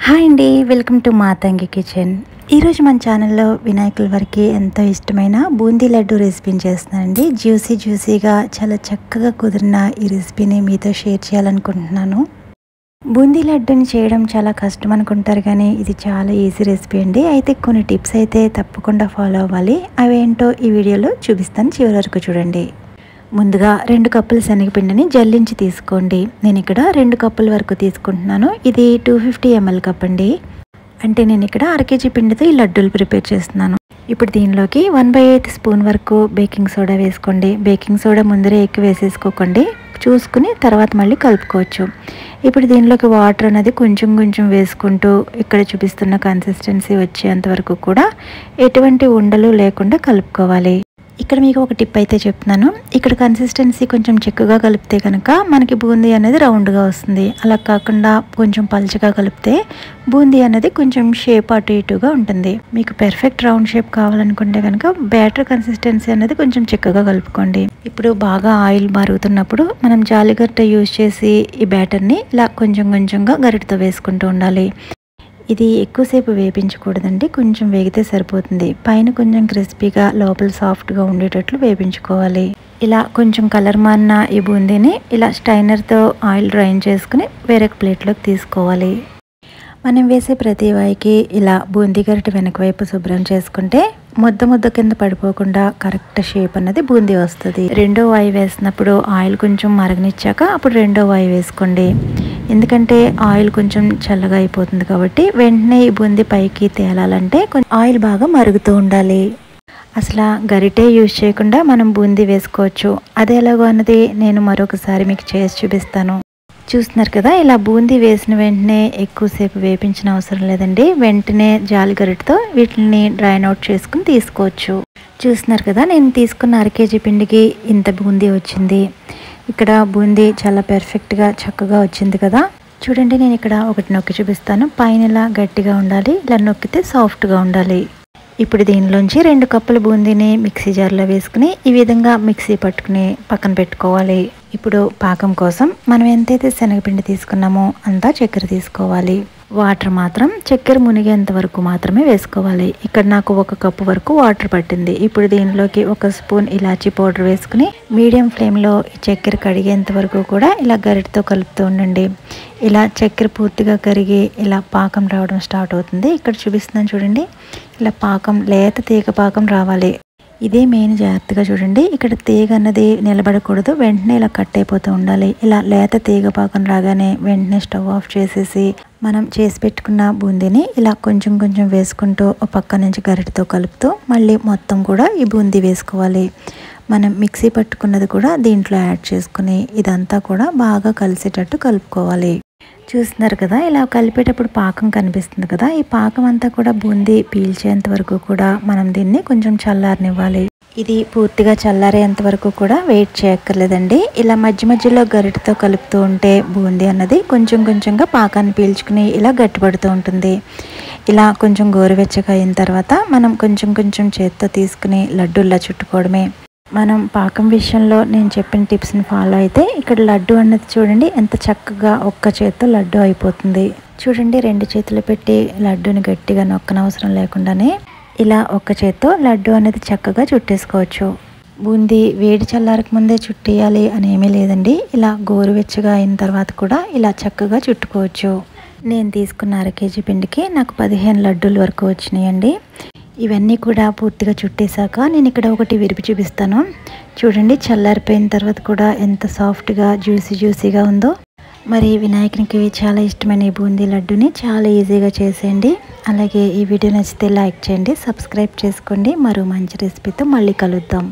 Hi అండి, welcome to Matangi kitchen. ఈరోజు మన ఛానల్లో వినాయకుల వారికి ఎంతో ఇష్టమైన బూందీ లడ్డు రెసిపీని చేస్తున్నానండి. జ్యూసీగా చాలా చక్కగా కుదిరిన ఈ రెసిపీని మీతో షేర్ చేయాలనుకుంటున్నాను. బూందీ లడ్డుని చేయడం చాలా కష్టం అనుకుంటారు, కానీ ఇది చాలా ఈజీ రెసిపీ అండి. అయితే కొన్ని టిప్స్ అయితే తప్పకుండా ఫాలో అవ్వాలి. అవేంటో ఈ వీడియోలో చూపిస్తాను, చివరి వరకు చూడండి. ముందుగా 2 కప్పుల శనగపిండిని జల్లించి తీసుకోండి. నేను ఇక్కడ 2 కప్పుల వరకు తీసుకుంటున్నాను. ఇది 250 ml కప్ అండి. అంటే నేను ఇక్కడ 1/2 kg పిండితో ఈ లడ్డూలు ప్రిపేర్ చేస్తున్నాను. ఇప్పుడు దీనిలోకి 1/8 స్పూన్ వరకు బేకింగ్ సోడా వేసుకోండి. బేకింగ్ సోడా ముందరే ఎక్కువ వేసేసుకోకండి, చూసుకుని తర్వాత మళ్ళీ కలుపుకోవచ్చు. ఇప్పుడు దీనిలోకి వాటర్ అనేది కొంచెం వేసుకుంటూ ఇక్కడ చూపిస్తున్న కన్సిస్టెన్సీ వచ్చేంత వరకు కూడా ఎటువంటి ఉండలు లేకుండా కలుపుకోవాలి. ఇక్కడ మీకు ఒక టిప్ అయితే చెప్తున్నాను. ఇక్కడ కన్సిస్టెన్సీ కొంచెం చిక్కగా కలిపితే కనుక మనకి బూందీ అనేది రౌండ్గా వస్తుంది. అలా కాకుండా కొంచెం పలుచగా కలిపితే బూందీ అనేది కొంచెం షేప్ అటు ఇటుగా ఉంటుంది. మీకు పెర్ఫెక్ట్ రౌండ్ షేప్ కావాలనుకుంటే కనుక బ్యాటర్ కన్సిస్టెన్సీ అనేది కొంచెం చిక్కగా కలుపుకోండి. ఇప్పుడు బాగా ఆయిల్ మరుగుతున్నప్పుడు మనం జాలిగరిటె యూజ్ చేసి ఈ బ్యాటర్ని ఇలా కొంచెంగా గరిటెతో వేసుకుంటూ ఉండాలి. ఇది ఎక్కువసేపు వేపించకూడదండి, కొంచెం వేగితే సరిపోతుంది. పైన కొంచెం క్రిస్పీగా లోపల సాఫ్ట్గా ఉండేటట్లు వేపించుకోవాలి. ఇలా కొంచెం కలర్ మారిన ఈ బూందీని ఇలా స్టైనర్తో ఆయిల్ డ్రైన్ చేసుకుని వేరొక ప్లేట్లోకి తీసుకోవాలి. మనం వేసే ప్రతి వాయికి ఇలా బూందీ గరిటె వెనక వైపు శుభ్రం చేసుకుంటే ముద్ద కింద పడిపోకుండా కరెక్ట్ షేప్ అన్నది బూందీ వస్తుంది. రెండో వాయి వేసినప్పుడు ఆయిల్ కొంచెం మరగనిచ్చాక అప్పుడు రెండో వాయి వేసుకోండి. ఎందుకంటే ఆయిల్ కొంచెం చల్లగా అయిపోతుంది కాబట్టి వెంటనే ఈ బూందీ పైకి తేలాలంటే కొంచెం ఆయిల్ బాగా మరుగుతూ ఉండాలి. అసలు గరిటె యూజ్ చేయకుండా మనం బూందీ వేసుకోవచ్చు. అది ఎలాగో అన్నది నేను మరొకసారి మీకు చేసి చూపిస్తాను. చూస్తున్నారు కదా, ఇలా బూందీ వేసిన వెంటనే ఎక్కువసేపు వేపించిన అవసరం లేదండి. వెంటనే జాలి గరిటెతో వీటిని డ్రైన్ అవుట్ చేసుకుని తీసుకోవచ్చు. చూస్తున్నారు కదా, నేను తీసుకున్న 1/2 kg పిండికి ఇంత బూందీ వచ్చింది. ఇక్కడ బూందీ చాలా పెర్ఫెక్ట్గా చక్కగా వచ్చింది కదా. చూడండి, నేను ఇక్కడ ఒకటి నొక్కి చూపిస్తాను. పైన ఇలా గట్టిగా ఉండాలి, ఇలా నొక్కితే సాఫ్ట్గా ఉండాలి. ఇప్పుడు దీనిలోంచి 2 కప్పుల బూందీని మిక్సీ జార్లో వేసుకుని ఈ విధంగా మిక్సీ పట్టుకుని పక్కన పెట్టుకోవాలి. ఇప్పుడు పాకం కోసం మనం ఎంతైతే శనగపిండి తీసుకున్నామో అంతా చక్కెర తీసుకోవాలి. వాటర్ మాత్రం చక్కెర మునిగేంత వరకు మాత్రమే వేసుకోవాలి. ఇక్కడ నాకు 1 కప్పు వరకు వాటర్ పట్టింది. ఇప్పుడు దీనిలోకి 1 స్పూన్ ఇలాచీ పౌడర్ వేసుకుని మీడియం ఫ్లేమ్లో చక్కెర కడిగేంత వరకు కూడా ఇలా గరిటెతో కలుపుతూ ఉండండి. ఇలా చక్కెర పూర్తిగా కరిగి ఇలా పాకం రావడం స్టార్ట్ అవుతుంది. ఇక్కడ చూపిస్తున్నాను చూడండి, ఇలా పాకం లేత తీగ పాకం రావాలి. ఇదే మెయిన్, జాగ్రత్తగా చూడండి. ఇక్కడ తీగ అన్నది నిలబడకూడదు, వెంటనే ఇలా కట్ అయిపోతూ ఉండాలి. ఇలా లేత తీగ పాకం రాగానే వెంటనే స్టవ్ ఆఫ్ చేసేసి మనం చేసి పెట్టుకున్న బూందీని ఇలా కొంచెం వేసుకుంటూ ఒక పక్క నుంచి గరిటెతో కలుపుతూ మళ్ళీ మొత్తం కూడా ఈ బూందీ వేసుకోవాలి. మనం మిక్సీ పట్టుకున్నది కూడా దీంట్లో యాడ్ చేసుకుని ఇదంతా కూడా బాగా కలిసేటట్టు కలుపుకోవాలి. చూస్తున్నారు కదా, ఇలా కలిపేటప్పుడు పాకం కనిపిస్తుంది కదా. ఈ పాకం అంతా కూడా బూందీ పీల్చేంత వరకు కూడా మనం దీన్ని కొంచెం చల్లారనివ్వాలి. ఇది పూర్తిగా చల్లారేంత వరకు కూడా వెయిట్ చేయక్కర్లేదండి. ఇలా మధ్యలో గరిటెతో కలుపుతూ ఉంటే బూందీ అన్నది కొంచెంగా పాకాన్ని పీల్చుకుని ఇలా గట్టిపడుతూ ఉంటుంది. ఇలా కొంచెం గోరువెచ్చగా అయిన తర్వాత మనం కొంచెం చేత్తో తీసుకుని లడ్డూల్లా చుట్టుకోవడమే. మనం పాకం విషయంలో నేను చెప్పిన టిప్స్ని ఫాలో అయితే ఇక్కడ లడ్డు అన్నది చూడండి ఎంత చక్కగా ఒక్క చేత్తో లడ్డు అయిపోతుంది. చూడండి, 2 చేతులు పెట్టి లడ్డూని గట్టిగా నొక్కనవసరం లేకుండానే ఇలా ఒక్క చేత్తో లడ్డు అనేది చక్కగా చుట్టేసుకోవచ్చు. బూందీ వేడి చల్లారక ముందే చుట్టేయాలి అని ఏమీ లేదండి. ఇలా గోరువెచ్చగా అయిన తర్వాత కూడా ఇలా చక్కగా చుట్టుకోవచ్చు. నేను తీసుకున్న 1/2 kg పిండికి నాకు 15 లడ్డూల వరకు వచ్చినాయండి. ఇవన్నీ కూడా పూర్తిగా చుట్టేశాక నేను ఇక్కడ ఒకటి విరిపి చూపిస్తాను. చూడండి, చల్లారిపోయిన తర్వాత కూడా ఎంత సాఫ్ట్గా జ్యూసీగా ఉందో. మరి వినాయకునికి చాలా ఇష్టమైన ఈ బూందీ లడ్డుని చాలా ఈజీగా చేసేయండి. అలాగే ఈ వీడియో నచ్చితే లైక్ చేయండి, సబ్స్క్రైబ్ చేసుకోండి. మరో మంచి రెసిపీతో మళ్ళీ కలుద్దాం.